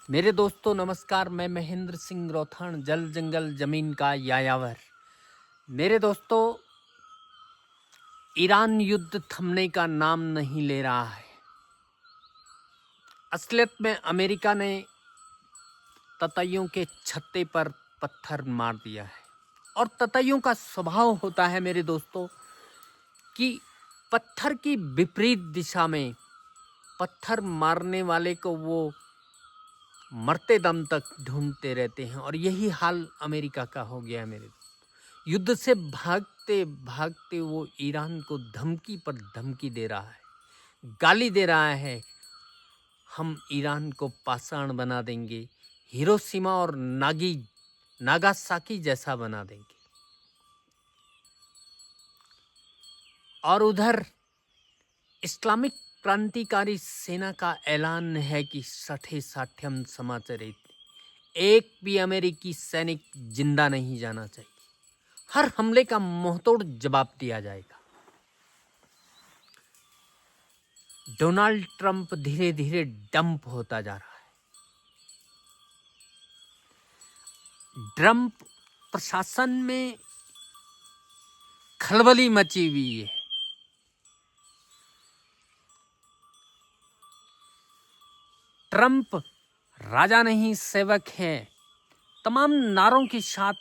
मेरे दोस्तों नमस्कार। मैं महेंद्र सिंह रौथान, जल जंगल जमीन का यायावर। मेरे दोस्तों, ईरान युद्ध थमने का नाम नहीं ले रहा है। असलियत में अमेरिका ने ततैयों के छत्ते पर पत्थर मार दिया है। और ततैयों का स्वभाव होता है मेरे दोस्तों कि पत्थर की विपरीत दिशा में पत्थर मारने वाले को वो मरते दम तक ढूंढते रहते हैं। और यही हाल अमेरिका का हो गया है मेरे दोस्त। युद्ध से भागते भागते वो ईरान को धमकी पर धमकी दे रहा है, गाली दे रहा है। हम ईरान को पाषाण बना देंगे, हिरोशिमा और नागासाकी जैसा बना देंगे। और उधर इस्लामिक क्रांतिकारी सेना का ऐलान है कि सठे साठ्यम समाचरित, एक भी अमेरिकी सैनिक जिंदा नहीं जाना चाहिए। हर हमले का मुंहतोड़ जवाब दिया जाएगा। डोनाल्ड ट्रंप धीरे धीरे डंप होता जा रहा है। ट्रंप प्रशासन में खलबली मची हुई है। ट्रंप राजा नहीं सेवक है। तमाम नारों के साथ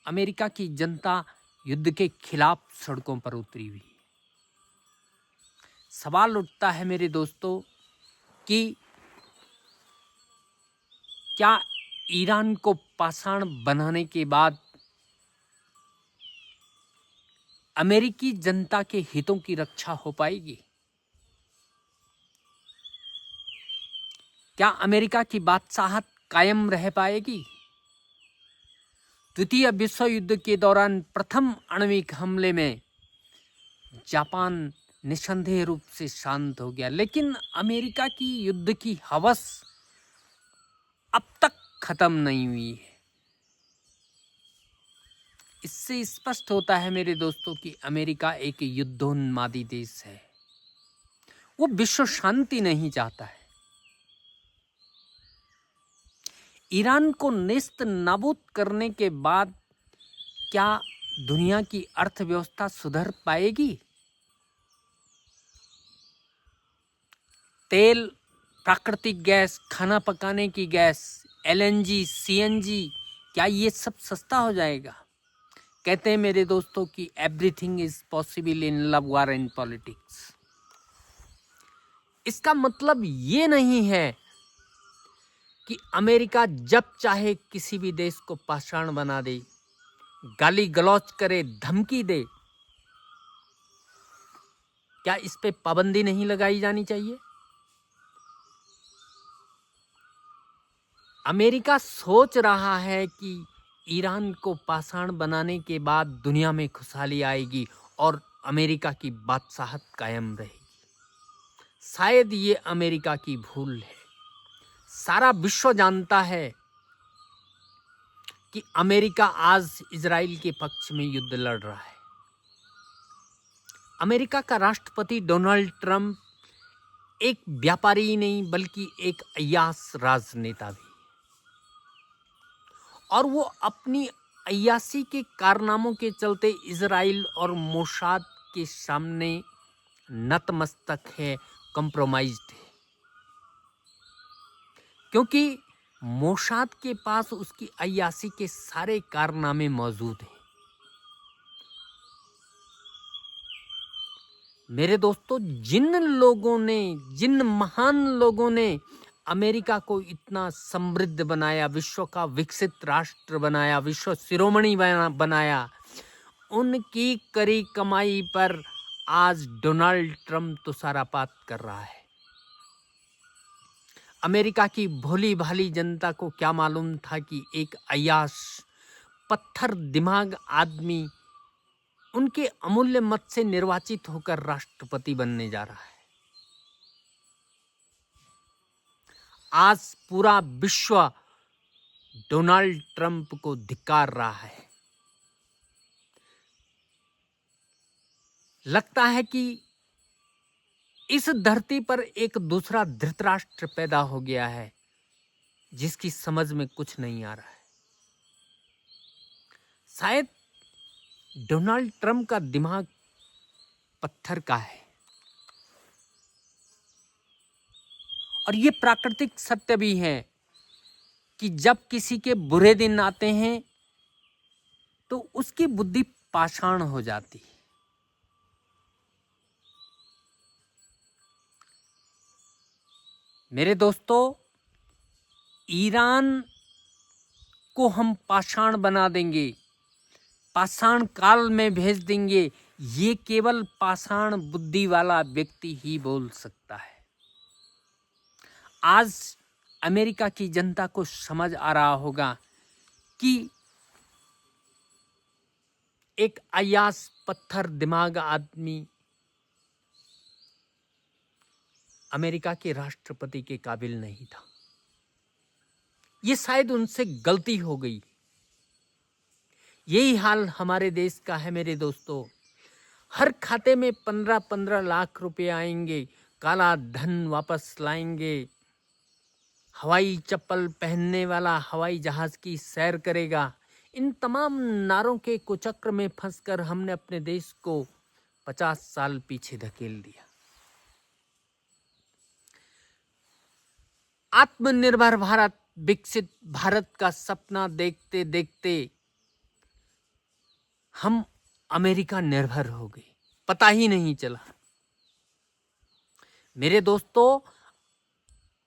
अमेरिका की जनता युद्ध के खिलाफ सड़कों पर उतरी हुई है। सवाल उठता है मेरे दोस्तों कि क्या ईरान को पाषाण बनाने के बाद अमेरिकी जनता के हितों की रक्षा हो पाएगी? क्या अमेरिका की बादशाहत कायम रह पाएगी? द्वितीय विश्व युद्ध के दौरान प्रथम आणविक हमले में जापान निसंदेह रूप से शांत हो गया, लेकिन अमेरिका की युद्ध की हवस अब तक खत्म नहीं हुई है। इससे स्पष्ट होता है मेरे दोस्तों कि अमेरिका एक युद्धोन्मादी देश है। वो विश्व शांति नहीं चाहता है। ईरान को नेस्त नाबूद करने के बाद क्या दुनिया की अर्थव्यवस्था सुधर पाएगी? तेल, प्राकृतिक गैस, खाना पकाने की गैस, एलएनजी, सीएनजी, क्या ये सब सस्ता हो जाएगा? कहते हैं मेरे दोस्तों कि everything is possible in love, war and politics. इसका मतलब ये नहीं है कि अमेरिका जब चाहे किसी भी देश को पाषाण बना दे, गाली गलौज करे, धमकी दे। क्या इस पे पाबंदी नहीं लगाई जानी चाहिए? अमेरिका सोच रहा है कि ईरान को पाषाण बनाने के बाद दुनिया में खुशहाली आएगी और अमेरिका की बादशाहत कायम रहेगी। शायद ये अमेरिका की भूल है। सारा विश्व जानता है कि अमेरिका आज इजराइल के पक्ष में युद्ध लड़ रहा है। अमेरिका का राष्ट्रपति डोनाल्ड ट्रंप एक व्यापारी ही नहीं बल्कि एक अय्याश राजनेता भी, और वो अपनी अय्याशी के कारनामों के चलते इजराइल और मोसाद के सामने नतमस्तक है, कॉम्प्रोमाइज्ड है। क्योंकि मोसाद के पास उसकी अय्याशी के सारे कारनामे मौजूद हैं। मेरे दोस्तों, जिन महान लोगों ने अमेरिका को इतना समृद्ध बनाया, विश्व का विकसित राष्ट्र बनाया, विश्व शिरोमणि बनाया, उनकी करी कमाई पर आज डोनाल्ड ट्रंप तुषारापात कर रहा है। अमेरिका की भोली भाली जनता को क्या मालूम था कि एक अय्याश पत्थर दिमाग आदमी उनके अमूल्य मत से निर्वाचित होकर राष्ट्रपति बनने जा रहा है। आज पूरा विश्व डोनाल्ड ट्रंप को धिक्कार रहा है। लगता है कि इस धरती पर एक दूसरा धृतराष्ट्र पैदा हो गया है, जिसकी समझ में कुछ नहीं आ रहा है। शायद डोनाल्ड ट्रंप का दिमाग पत्थर का है। और ये प्राकृतिक सत्य भी है कि जब किसी के बुरे दिन आते हैं तो उसकी बुद्धि पाषाण हो जाती है। मेरे दोस्तों, ईरान को हम पाषाण बना देंगे, पाषाण काल में भेज देंगे, ये केवल पाषाण बुद्धि वाला व्यक्ति ही बोल सकता है। आज अमेरिका की जनता को समझ आ रहा होगा कि एक अय्याश पत्थर दिमाग आदमी अमेरिका के राष्ट्रपति के काबिल नहीं था। ये शायद उनसे गलती हो गई। यही हाल हमारे देश का है मेरे दोस्तों। हर खाते में 15-15 लाख रुपए आएंगे, काला धन वापस लाएंगे, हवाई चप्पल पहनने वाला हवाई जहाज की सैर करेगा। इन तमाम नारों के कुचक्र में फंसकर हमने अपने देश को 50 साल पीछे धकेल दिया। आत्मनिर्भर भारत, विकसित भारत का सपना देखते देखते हम अमेरिका निर्भर हो गए, पता ही नहीं चला। मेरे दोस्तों,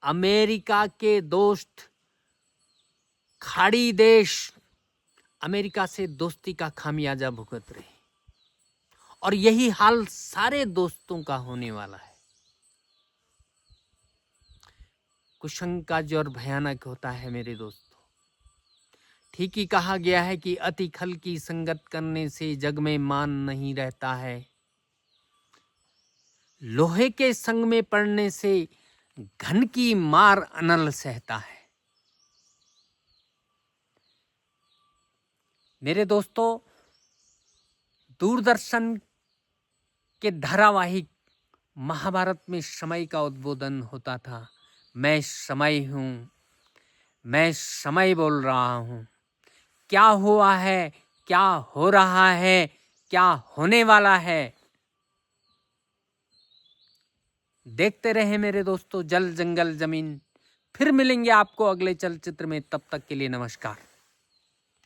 अमेरिका के दोस्त खाड़ी देश अमेरिका से दोस्ती का खामियाजा भुगत रहे, और यही हाल सारे दोस्तों का होने वाला है। कुसंकाज और भयानक होता है मेरे दोस्तों। ठीक ही कहा गया है कि अति खल की संगत करने से जग में मान नहीं रहता है, लोहे के संग में पड़ने से घन की मार अनल सहता है। मेरे दोस्तों, दूरदर्शन के धारावाहिक महाभारत में समय का उद्बोधन होता था। मैं समय हूं, मैं समय बोल रहा हूं। क्या हुआ है, क्या हो रहा है, क्या होने वाला है, देखते रहे मेरे दोस्तों जल जंगल जमीन। फिर मिलेंगे आपको अगले चलचित्र में, तब तक के लिए नमस्कार।